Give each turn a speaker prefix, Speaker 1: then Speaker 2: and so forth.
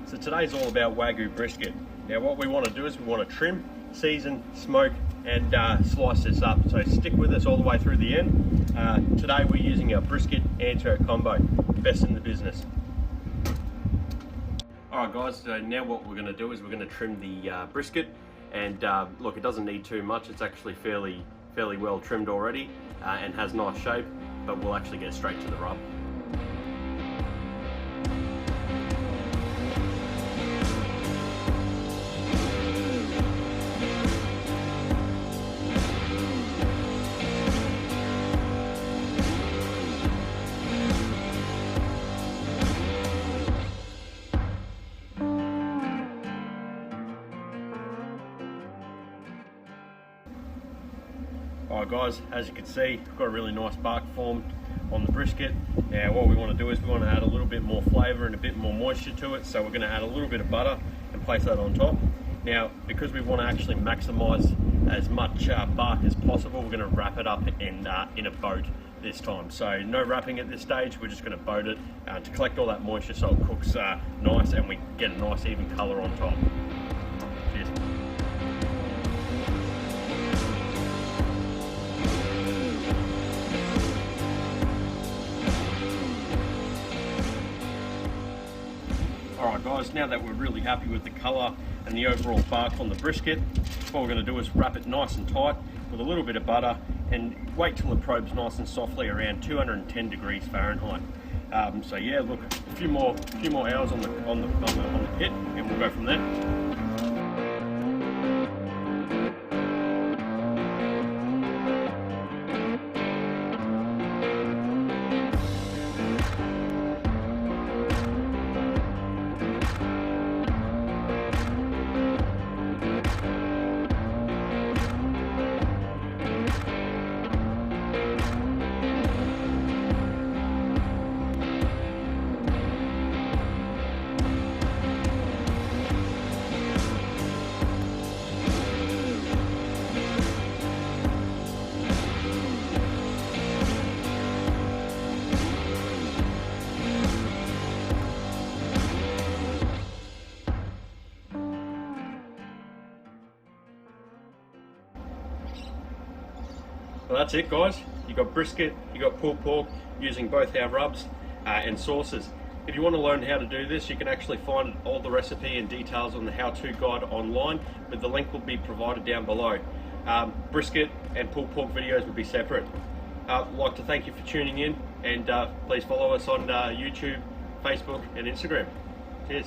Speaker 1: So today's all about Wagyu brisket. Now what we want to do is we want to trim, season, smoke and slice this up. So stick with us all the way through the end. Today we're using our brisket Ancho combo, best in the business. Alright guys, so now what we're going to do is we're going to trim the brisket, and look, it doesn't need too much. It's actually fairly well trimmed already and has nice shape, but we'll actually get straight to the rub. Alright guys, as you can see, we've got a really nice bark formed on the brisket. Now what we want to do is we want to add a little bit more flavour and a bit more moisture to it, so we're going to add a little bit of butter and place that on top. Now because we want to actually maximise as much bark as possible, we're going to wrap it up in a boat this time. So no wrapping at this stage, we're just going to boat it to collect all that moisture so it cooks nice and we get a nice even colour on top. Cheers. Alright guys, now that we're really happy with the colour and the overall bark on the brisket, what we're going to do is wrap it nice and tight with a little bit of butter and wait till it probes nice and softly around 210 degrees Fahrenheit. So yeah, look, a few more hours on the pit and we'll go from there. Well, that's it guys, you got brisket, you got pulled pork using both our rubs and sauces. If you want to learn how to do this, you can actually find all the recipe and details on the how-to guide online, but the link will be provided down below. Brisket and pulled pork videos will be separate. I'd like to thank you for tuning in, and please follow us on YouTube, Facebook and Instagram. Cheers.